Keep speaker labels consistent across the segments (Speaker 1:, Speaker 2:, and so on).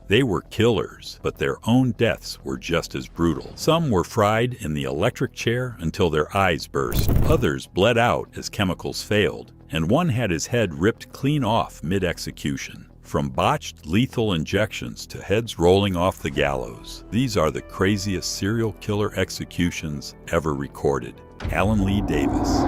Speaker 1: They were killers, but their own deaths were just as brutal. Some were fried in the electric chair until their eyes burst. Others bled out as chemicals failed, and one had his head ripped clean off mid-execution. From botched lethal injections to heads rolling off the gallows, these are the craziest serial killer executions ever recorded. Alan Lee Davis.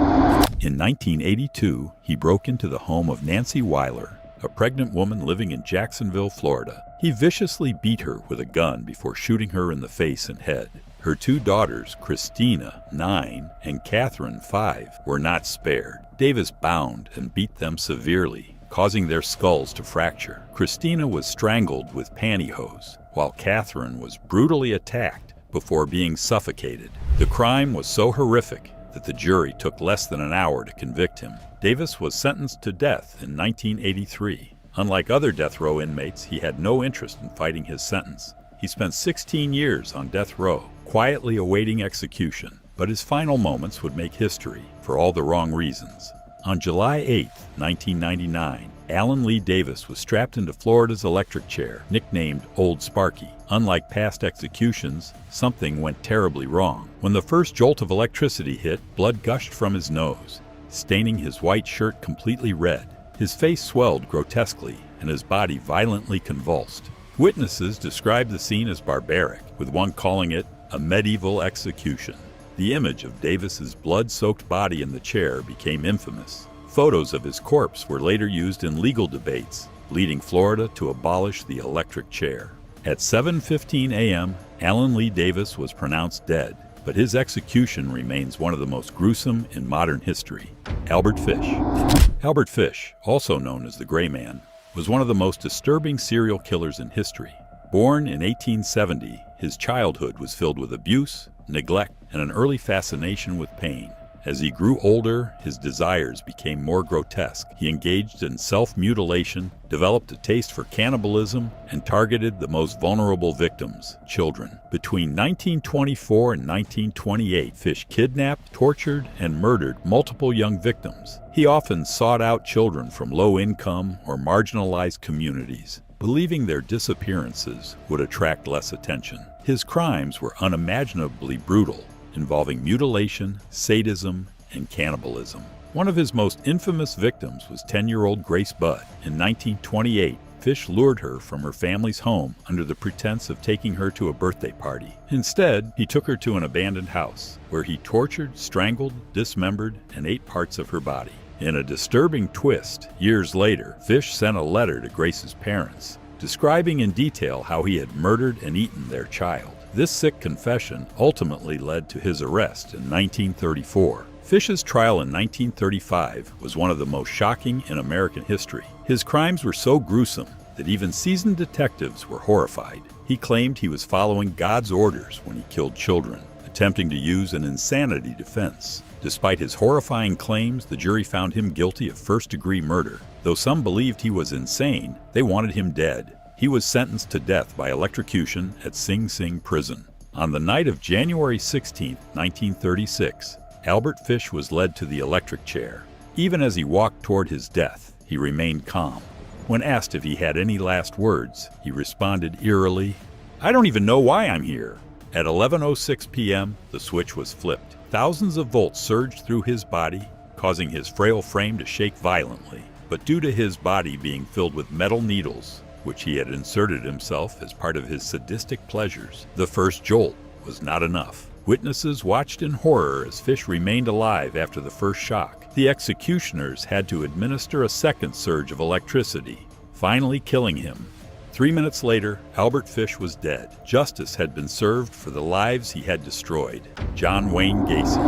Speaker 1: In 1982, he broke into the home of Nancy Weiler, a pregnant woman living in Jacksonville, Florida. He viciously beat her with a gun before shooting her in the face and head. Her two daughters, Christina, 9, and Catherine, 5, were not spared. Davis bound and beat them severely, causing their skulls to fracture. Christina was strangled with pantyhose, while Catherine was brutally attacked before being suffocated. The crime was so horrific that the jury took less than an hour to convict him. Davis was sentenced to death in 1983. Unlike other death row inmates, he had no interest in fighting his sentence. He spent 16 years on death row, quietly awaiting execution, but his final moments would make history for all the wrong reasons. On July 8, 1999, Alan Lee Davis was strapped into Florida's electric chair, nicknamed Old Sparky. Unlike past executions, something went terribly wrong. When the first jolt of electricity hit, blood gushed from his nose, staining his white shirt completely red. His face swelled grotesquely, and his body violently convulsed. Witnesses described the scene as barbaric, with one calling it a medieval execution. The image of Davis's blood-soaked body in the chair became infamous. Photos of his corpse were later used in legal debates, leading Florida to abolish the electric chair. At 7:15 a.m., Alan Lee Davis was pronounced dead, but his execution remains one of the most gruesome in modern history. Albert Fish. Albert Fish, also known as the Gray Man, was one of the most disturbing serial killers in history. Born in 1870, his childhood was filled with abuse, neglect, and an early fascination with pain. As he grew older, his desires became more grotesque. He engaged in self-mutilation, developed a taste for cannibalism, and targeted the most vulnerable victims, children. Between 1924 and 1928, Fish kidnapped, tortured, and murdered multiple young victims. He often sought out children from low-income or marginalized communities, believing their disappearances would attract less attention. His crimes were unimaginably brutal, involving mutilation, sadism, and cannibalism. One of his most infamous victims was 10-year-old Grace Budd. In 1928, Fish lured her from her family's home under the pretense of taking her to a birthday party. Instead, he took her to an abandoned house, where he tortured, strangled, dismembered, and ate parts of her body. In a disturbing twist, years later, Fish sent a letter to Grace's parents, describing in detail how he had murdered and eaten their child. This sick confession ultimately led to his arrest in 1934. Fish's trial in 1935 was one of the most shocking in American history. His crimes were so gruesome that even seasoned detectives were horrified. He claimed he was following God's orders when he killed children, attempting to use an insanity defense. Despite his horrifying claims, the jury found him guilty of first-degree murder. Though some believed he was insane, they wanted him dead. He was sentenced to death by electrocution at Sing Sing Prison. On the night of January 16, 1936, Albert Fish was led to the electric chair. Even as he walked toward his death, he remained calm. When asked if he had any last words, he responded eerily, "I don't even know why I'm here." At 11:06 p.m., the switch was flipped. Thousands of volts surged through his body, causing his frail frame to shake violently. But due to his body being filled with metal needles, which he had inserted himself as part of his sadistic pleasures, the first jolt was not enough. Witnesses watched in horror as Fish remained alive after the first shock. The executioners had to administer a second surge of electricity, finally killing him. 3 minutes later, Albert Fish was dead. Justice had been served for the lives he had destroyed. John Wayne Gacy.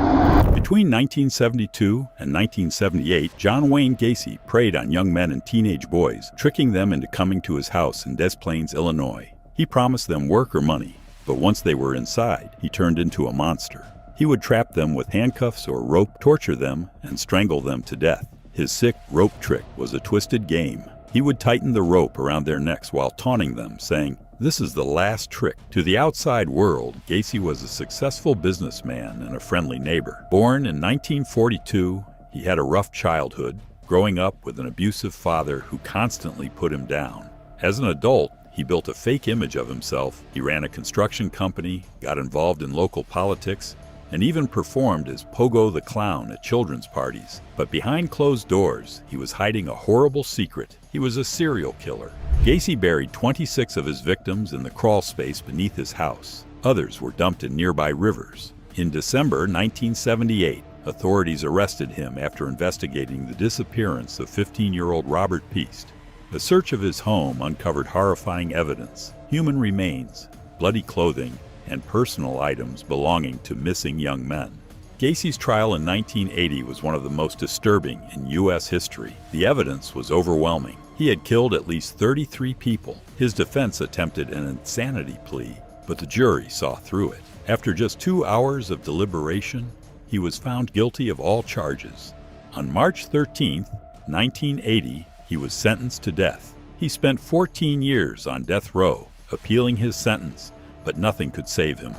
Speaker 1: Between 1972 and 1978, John Wayne Gacy preyed on young men and teenage boys, tricking them into coming to his house in Des Plaines, Illinois. He promised them work or money, but once they were inside, he turned into a monster. He would trap them with handcuffs or rope, torture them, and strangle them to death. His sick rope trick was a twisted game. He would tighten the rope around their necks while taunting them, saying, "This is the last trick." To the outside world, Gacy was a successful businessman and a friendly neighbor. Born in 1942, he had a rough childhood, growing up with an abusive father who constantly put him down. As an adult, He built a fake image of himself. He ran a construction company, got involved in local politics, and even performed as Pogo the Clown at children's parties. But behind closed doors, he was hiding a horrible secret. He was a serial killer. Gacy buried 26 of his victims in the crawl space beneath his house. Others were dumped in nearby rivers. In December 1978, authorities arrested him after investigating the disappearance of 15-year-old Robert Piest. A search of his home uncovered horrifying evidence: human remains, bloody clothing, and personal items belonging to missing young men. Gacy's trial in 1980 was one of the most disturbing in U.S. history. The evidence was overwhelming. He had killed at least 33 people. His defense attempted an insanity plea, but the jury saw through it. After just 2 hours of deliberation, he was found guilty of all charges. On March 13, 1980, he was sentenced to death. He spent 14 years on death row, appealing his sentence, but nothing could save him.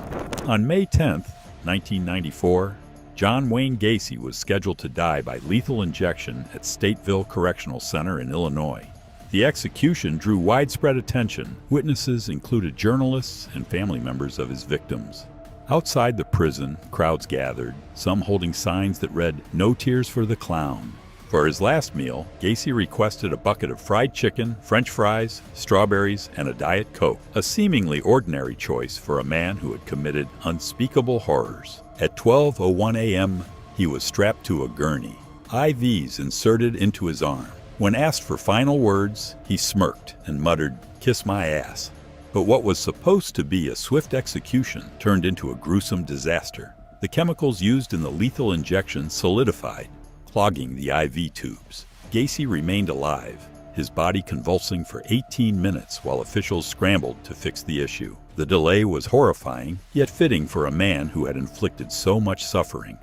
Speaker 1: On May 10, 1994, John Wayne Gacy was scheduled to die by lethal injection at Stateville Correctional Center in Illinois. The execution drew widespread attention. Witnesses included journalists and family members of his victims. Outside the prison, crowds gathered, some holding signs that read, "No tears for the clown." For his last meal, Gacy requested a bucket of fried chicken, French fries, strawberries, and a Diet Coke, a seemingly ordinary choice for a man who had committed unspeakable horrors. At 12:01 a.m., he was strapped to a gurney, IVs inserted into his arm. When asked for final words, he smirked and muttered, "Kiss my ass." But what was supposed to be a swift execution turned into a gruesome disaster. The chemicals used in the lethal injection solidified, clogging the IV tubes. Gacy remained alive, his body convulsing for 18 minutes while officials scrambled to fix the issue. The delay was horrifying, yet fitting for a man who had inflicted so much suffering.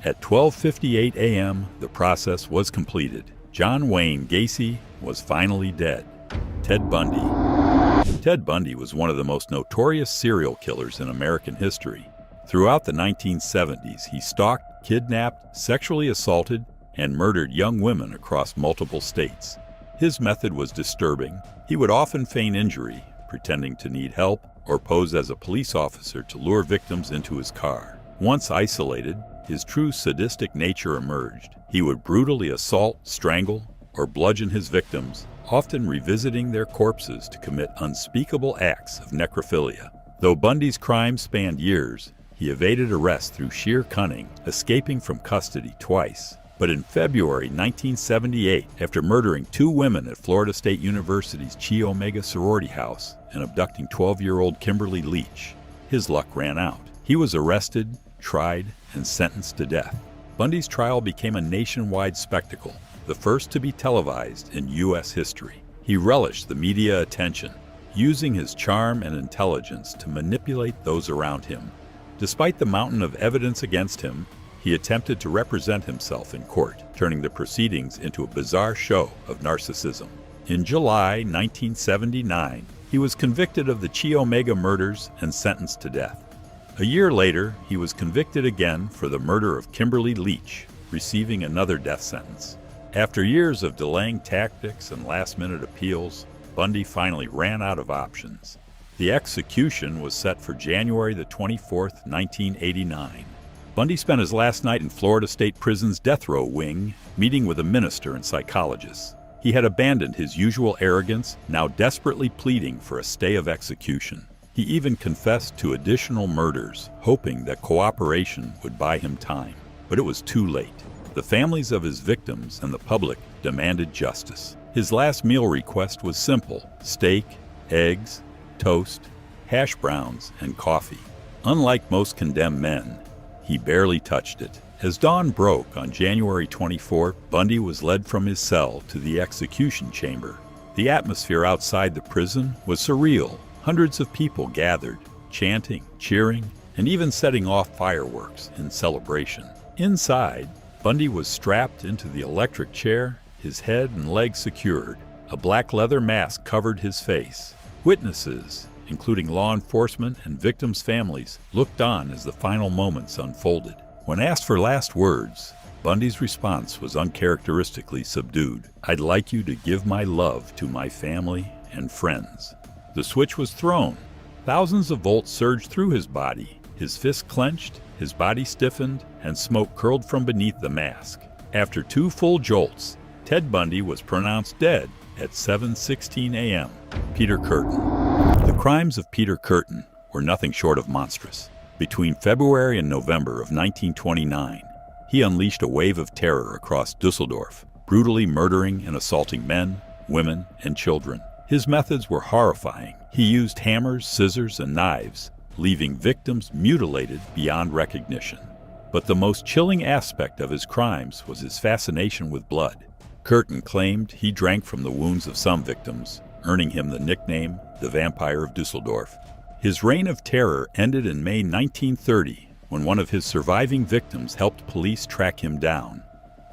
Speaker 1: At 12:58 a.m., the process was completed. John Wayne Gacy was finally dead. Ted Bundy. Ted Bundy was one of the most notorious serial killers in American history. Throughout the 1970s, he stalked, kidnapped, sexually assaulted, and murdered young women across multiple states. His method was disturbing. He would often feign injury, pretending to need help, or pose as a police officer to lure victims into his car. Once isolated, his true sadistic nature emerged. He would brutally assault, strangle, or bludgeon his victims, often revisiting their corpses to commit unspeakable acts of necrophilia. Though Bundy's crimes spanned years, he evaded arrest through sheer cunning, escaping from custody twice. But in February 1978, after murdering 2 women at Florida State University's Chi Omega sorority house and abducting 12-year-old Kimberly Leach, his luck ran out. He was arrested, tried, and sentenced to death. Bundy's trial became a nationwide spectacle, the first to be televised in U.S. history. He relished the media attention, using his charm and intelligence to manipulate those around him. Despite the mountain of evidence against him, he attempted to represent himself in court, turning the proceedings into a bizarre show of narcissism. In July 1979, he was convicted of the Chi Omega murders and sentenced to death. A year later, he was convicted again for the murder of Kimberly Leach, receiving another death sentence. After years of delaying tactics and last-minute appeals, Bundy finally ran out of options. The execution was set for January the 24th, 1989. Bundy spent his last night in Florida State Prison's death row wing, meeting with a minister and psychologist. He had abandoned his usual arrogance, now desperately pleading for a stay of execution. He even confessed to additional murders, hoping that cooperation would buy him time. But it was too late. The families of his victims and the public demanded justice. His last meal request was simple: steak, eggs, toast, hash browns, and coffee. Unlike most condemned men, he barely touched it. As dawn broke on January 24, Bundy was led from his cell to the execution chamber. The atmosphere outside the prison was surreal. Hundreds of people gathered, chanting, cheering, and even setting off fireworks in celebration. Inside, Bundy was strapped into the electric chair, his head and legs secured. A black leather mask covered his face. Witnesses, including law enforcement and victims' families, looked on as the final moments unfolded. When asked for last words, Bundy's response was uncharacteristically subdued. "I'd like you to give my love to my family and friends." The switch was thrown. Thousands of volts surged through his body. His fists clenched, his body stiffened, and smoke curled from beneath the mask. After 2 full jolts, Ted Bundy was pronounced dead at 7:16 a.m. Peter Curtin. The crimes of Peter Curtin were nothing short of monstrous. Between February and November of 1929, he unleashed a wave of terror across Dusseldorf, brutally murdering and assaulting men, women, and children. His methods were horrifying. He used hammers, scissors, and knives, leaving victims mutilated beyond recognition. But the most chilling aspect of his crimes was his fascination with blood. Curtin claimed he drank from the wounds of some victims, earning him the nickname the Vampire of Dusseldorf. His reign of terror ended in May 1930, when one of his surviving victims helped police track him down.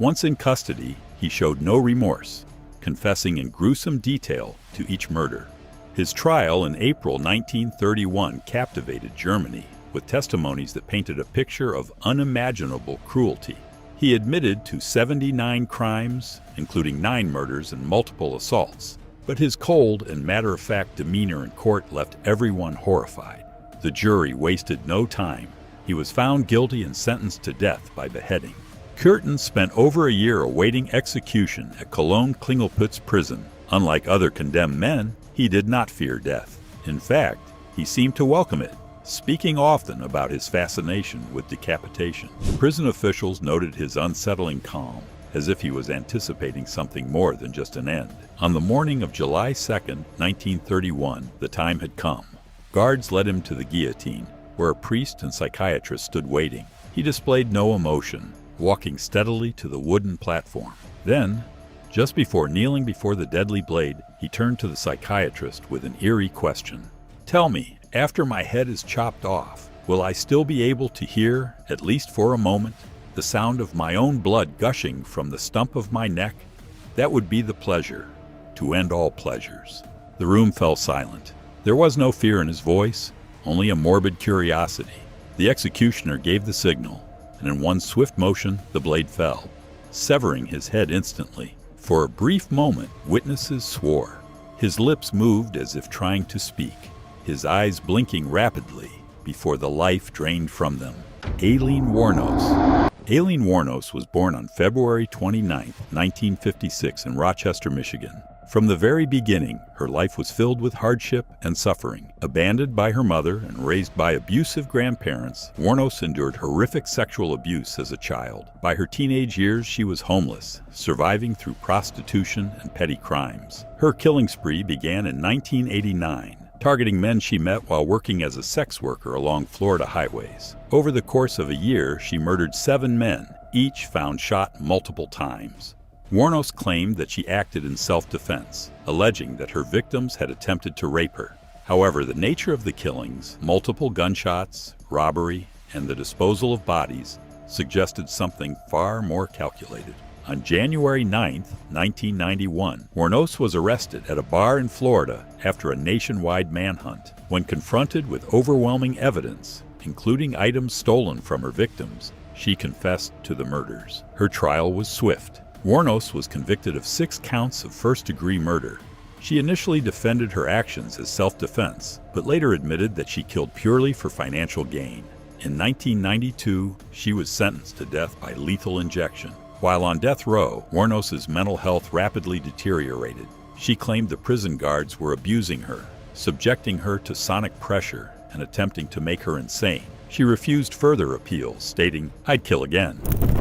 Speaker 1: Once in custody, he showed no remorse, confessing in gruesome detail to each murder. His trial in April 1931 captivated Germany with testimonies that painted a picture of unimaginable cruelty. He admitted to 79 crimes, including 9 murders and multiple assaults, but his cold and matter-of-fact demeanor in court left everyone horrified. The jury wasted no time. He was found guilty and sentenced to death by beheading. Curtin spent over a year awaiting execution at Cologne-Klingelputz prison. Unlike other condemned men, he did not fear death. In fact, he seemed to welcome it, speaking often about his fascination with decapitation. Prison officials noted his unsettling calm, as if he was anticipating something more than just an end. On the morning of July 2, 1931, the time had come. Guards led him to the guillotine, where a priest and psychiatrist stood waiting. He displayed no emotion, walking steadily to the wooden platform. Then, just before kneeling before the deadly blade, he turned to the psychiatrist with an eerie question. "Tell me, after my head is chopped off, will I still be able to hear, at least for a moment, the sound of my own blood gushing from the stump of my neck? That would be the pleasure, to end all pleasures." The room fell silent. There was no fear in his voice, only a morbid curiosity. The executioner gave the signal, and in one swift motion, the blade fell, severing his head instantly. For a brief moment, witnesses swore. His lips moved as if trying to speak, his eyes blinking rapidly before the life drained from them. Aileen Wuornos. Aileen Wuornos was born on February 29, 1956 in Rochester, Michigan. From the very beginning, her life was filled with hardship and suffering. Abandoned by her mother and raised by abusive grandparents, Wuornos endured horrific sexual abuse as a child. By her teenage years, she was homeless, surviving through prostitution and petty crimes. Her killing spree began in 1989, targeting men she met while working as a sex worker along Florida highways. Over the course of a year, she murdered 7 men, each found shot multiple times. Wuornos claimed that she acted in self-defense, alleging that her victims had attempted to rape her. However, the nature of the killings, multiple gunshots, robbery, and the disposal of bodies suggested something far more calculated. On January 9, 1991, Wuornos was arrested at a bar in Florida after a nationwide manhunt. When confronted with overwhelming evidence, including items stolen from her victims, she confessed to the murders. Her trial was swift. Wuornos was convicted of 6 counts of first-degree murder. She initially defended her actions as self-defense, but later admitted that she killed purely for financial gain. In 1992, she was sentenced to death by lethal injection. While on death row, Wuornos' mental health rapidly deteriorated. She claimed the prison guards were abusing her, subjecting her to sonic pressure and attempting to make her insane. She refused further appeals, stating, "I'd kill again."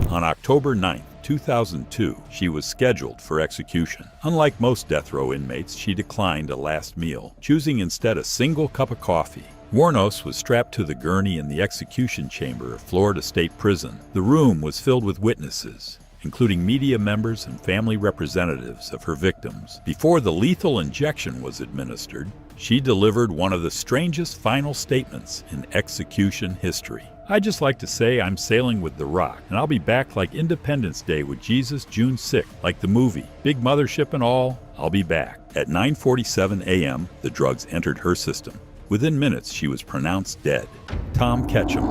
Speaker 1: On October 9, 2002, she was scheduled for execution. Unlike most death row inmates, she declined a last meal, choosing instead a single cup of coffee. Wuornos was strapped to the gurney in the execution chamber of Florida State Prison. The room was filled with witnesses, including media members and family representatives of her victims. Before the lethal injection was administered, she delivered one of the strangest final statements in execution history. "I'd just like to say I'm sailing with the Rock, and I'll be back like Independence Day with Jesus June 6th, like the movie. Big mothership and all, I'll be back." At 9:47 a.m., the drugs entered her system. Within minutes, she was pronounced dead. Tom Ketchum.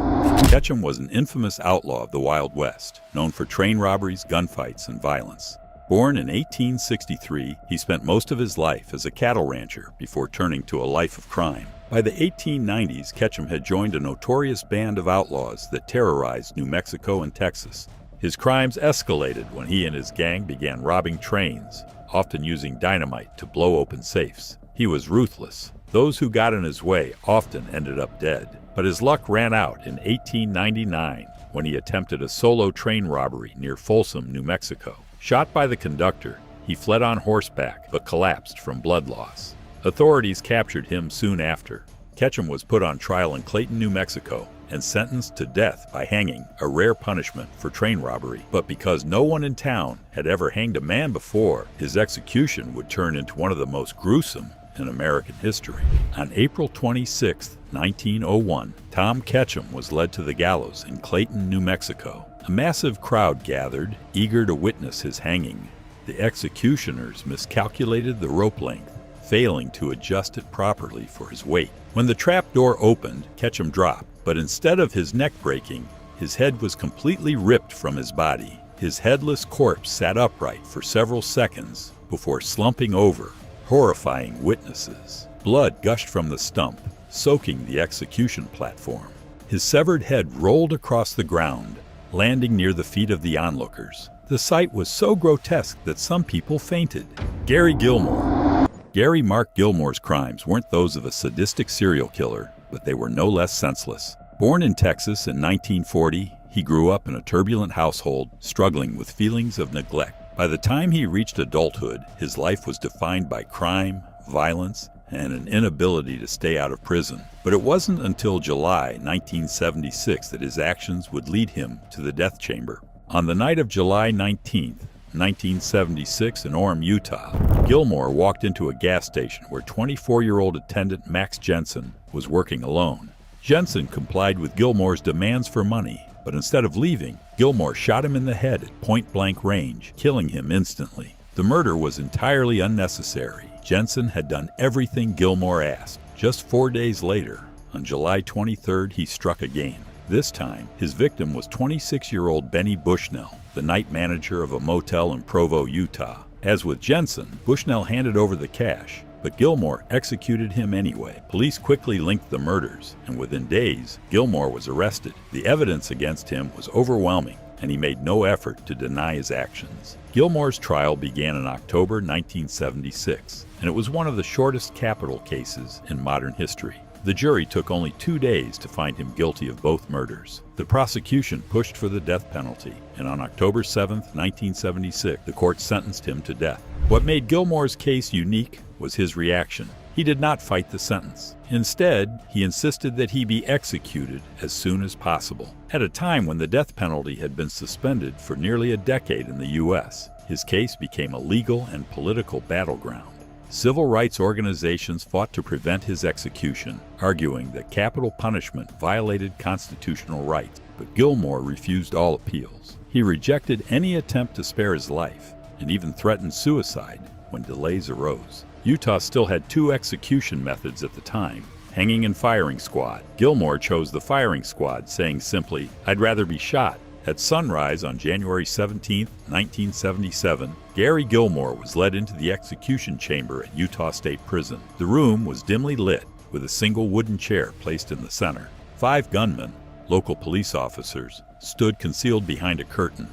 Speaker 1: Ketchum was an infamous outlaw of the Wild West, known for train robberies, gunfights, and violence. Born in 1863, he spent most of his life as a cattle rancher before turning to a life of crime. By the 1890s, Ketchum had joined a notorious band of outlaws that terrorized New Mexico and Texas. His crimes escalated when he and his gang began robbing trains, often using dynamite to blow open safes. He was ruthless. Those who got in his way often ended up dead. But his luck ran out in 1899 when he attempted a solo train robbery near Folsom, New Mexico. Shot by the conductor, he fled on horseback but collapsed from blood loss. Authorities captured him soon after. Ketchum was put on trial in Clayton, New Mexico, and sentenced to death by hanging, a rare punishment for train robbery. But because no one in town had ever hanged a man before, his execution would turn into one of the most gruesome in American history. On April 26, 1901, Tom Ketchum was led to the gallows in Clayton, New Mexico. A massive crowd gathered, eager to witness his hanging. The executioners miscalculated the rope length, failing to adjust it properly for his weight. When the trap door opened, Ketchum dropped, but instead of his neck breaking, his head was completely ripped from his body. His headless corpse sat upright for several seconds before slumping over, horrifying witnesses. Blood gushed from the stump, soaking the execution platform. His severed head rolled across the ground, landing near the feet of the onlookers. The sight was so grotesque that some people fainted. Gary Gilmore. Gary Mark Gilmore's crimes weren't those of a sadistic serial killer, but they were no less senseless. Born in Texas in 1940, he grew up in a turbulent household, struggling with feelings of neglect. By the time he reached adulthood, his life was defined by crime, violence, and an inability to stay out of prison. But it wasn't until July 1976 that his actions would lead him to the death chamber. On the night of July 19th, 1976 in Orem, Utah, Gilmore walked into a gas station where 24-year-old attendant Max Jensen was working alone. Jensen complied with Gilmore's demands for money, but instead of leaving, Gilmore shot him in the head at point-blank range, killing him instantly. The murder was entirely unnecessary. Jensen had done everything Gilmore asked. Just 4 days later, on July 23rd, he struck again. This time, his victim was 26-year-old Benny Bushnell, the night manager of a motel in Provo, Utah. As with Jensen, Bushnell handed over the cash, but Gilmore executed him anyway. Police quickly linked the murders, and within days, Gilmore was arrested. The evidence against him was overwhelming, and he made no effort to deny his actions. Gilmore's trial began in October 1976, and it was one of the shortest capital cases in modern history. The jury took only 2 days to find him guilty of both murders. The prosecution pushed for the death penalty, and on October 7, 1976, the court sentenced him to death. What made Gilmore's case unique was his reaction. He did not fight the sentence. Instead, he insisted that he be executed as soon as possible. At a time when the death penalty had been suspended for nearly a decade in the U.S., his case became a legal and political battleground. Civil rights organizations fought to prevent his execution, arguing that capital punishment violated constitutional rights, but Gilmore refused all appeals. He rejected any attempt to spare his life, and even threatened suicide when delays arose. Utah still had 2 execution methods at the time, hanging and firing squad. Gilmore chose the firing squad, saying simply, "I'd rather be shot." At sunrise on January 17, 1977, Gary Gilmore was led into the execution chamber at Utah State Prison. The room was dimly lit, with a single wooden chair placed in the center. 5 gunmen, local police officers, stood concealed behind a curtain,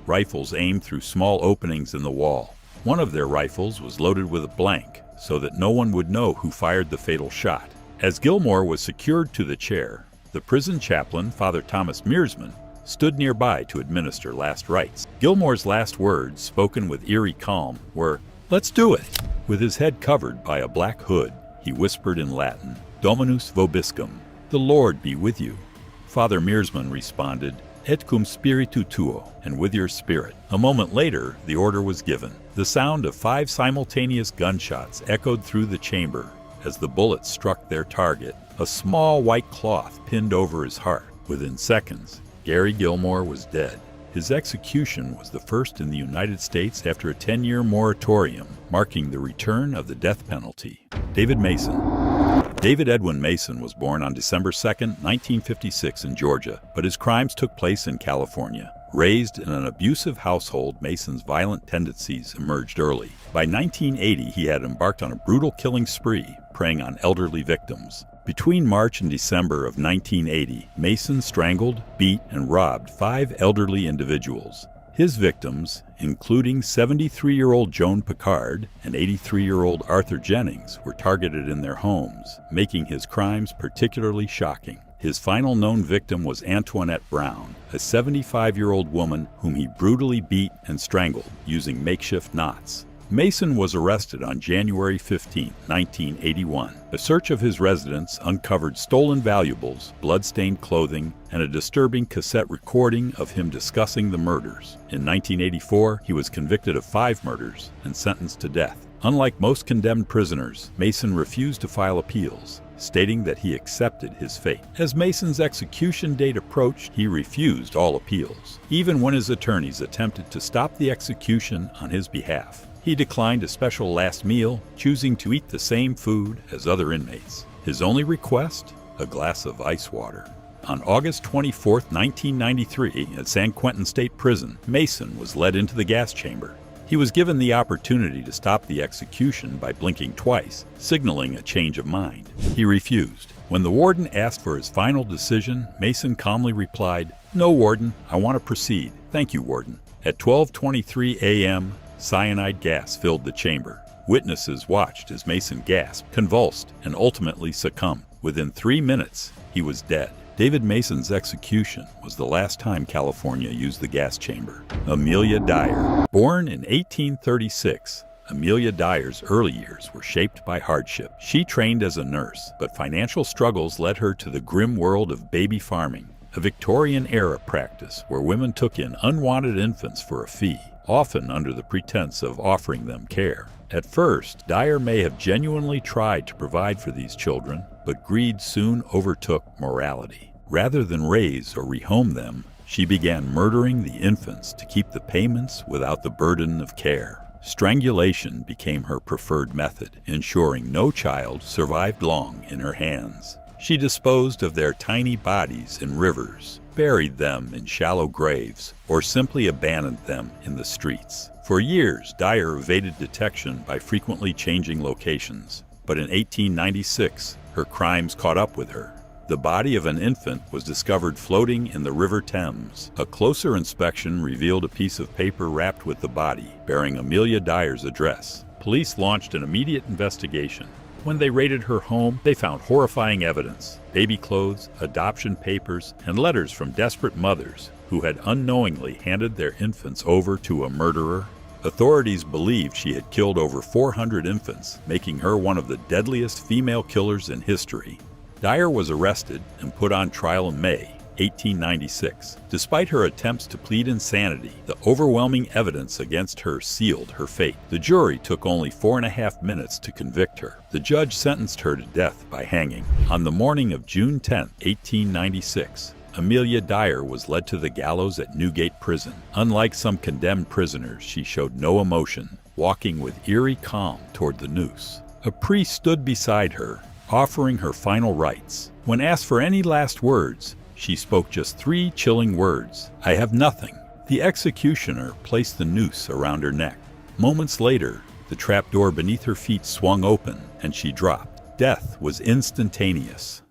Speaker 1: rifles aimed through small openings in the wall. One of their rifles was loaded with a blank, so that no one would know who fired the fatal shot. As Gilmore was secured to the chair, the prison chaplain, Father Thomas Mearsman, stood nearby to administer last rites. Gilmore's last words, spoken with eerie calm, were, "Let's do it." With his head covered by a black hood, he whispered in Latin, "Dominus vobiscum," "The Lord be with you." Father Mearsman responded, "Et cum spiritu tuo," and with your spirit. A moment later, the order was given. The sound of 5 simultaneous gunshots echoed through the chamber as the bullets struck their target, a small white cloth pinned over his heart. Within seconds, Gary Gilmore was dead. His execution was the first in the United States after a 10-year moratorium, marking the return of the death penalty. David Mason. David Edwin Mason was born on December 2, 1956 in Georgia, but his crimes took place in California. Raised in an abusive household, Mason's violent tendencies emerged early. By 1980, he had embarked on a brutal killing spree, preying on elderly victims. Between March and December of 1980, Mason strangled, beat, and robbed 5 elderly individuals. His victims, including 73-year-old Joan Picard and 83-year-old Arthur Jennings, were targeted in their homes, making his crimes particularly shocking. His final known victim was Antoinette Brown, a 75-year-old woman whom he brutally beat and strangled using makeshift knots. Mason was arrested on January 15, 1981. A search of his residence uncovered stolen valuables, blood-stained clothing, and a disturbing cassette recording of him discussing the murders. In 1984, he was convicted of 5 murders and sentenced to death. Unlike most condemned prisoners, Mason refused to file appeals, stating that he accepted his fate. As Mason's execution date approached, he refused all appeals, even when his attorneys attempted to stop the execution on his behalf. He declined a special last meal, choosing to eat the same food as other inmates. His only request? A glass of ice water. On August 24, 1993, at San Quentin State Prison, Mason was led into the gas chamber. He was given the opportunity to stop the execution by blinking twice, signaling a change of mind. He refused. When the warden asked for his final decision, Mason calmly replied, "No, warden, I want to proceed. Thank you, warden." At 12:23 a.m., cyanide gas filled the chamber. Witnesses watched as Mason gasped, convulsed, and ultimately succumbed. Within 3 minutes, he was dead. David Mason's execution was the last time California used the gas chamber. Amelia Dyer. Born in 1836, Amelia Dyer's early years were shaped by hardship. She trained as a nurse, but financial struggles led her to the grim world of baby farming, a Victorian-era practice where women took in unwanted infants for a fee, often under the pretense of offering them care. At first, Dyer may have genuinely tried to provide for these children, but greed soon overtook morality. Rather than raise or rehome them, she began murdering the infants to keep the payments without the burden of care. Strangulation became her preferred method, ensuring no child survived long in her hands. She disposed of their tiny bodies in rivers, buried them in shallow graves, or simply abandoned them in the streets. For years, Dyer evaded detection by frequently changing locations, but in 1896, her crimes caught up with her. The body of an infant was discovered floating in the River Thames. A closer inspection revealed a piece of paper wrapped with the body, bearing Amelia Dyer's address. Police launched an immediate investigation. When they raided her home, they found horrifying evidence: baby clothes, adoption papers, and letters from desperate mothers who had unknowingly handed their infants over to a murderer. Authorities believed she had killed over 400 infants, making her one of the deadliest female killers in history. Dyer was arrested and put on trial in May 1896. Despite her attempts to plead insanity, the overwhelming evidence against her sealed her fate. The jury took only 4.5 minutes to convict her. The judge sentenced her to death by hanging. On the morning of June 10, 1896, Amelia Dyer was led to the gallows at Newgate Prison. Unlike some condemned prisoners, she showed no emotion, walking with eerie calm toward the noose. A priest stood beside her, offering her final rites. When asked for any last words, she spoke just 3 chilling words: "I have nothing." The executioner placed the noose around her neck. Moments later, the trapdoor beneath her feet swung open, and she dropped. Death was instantaneous.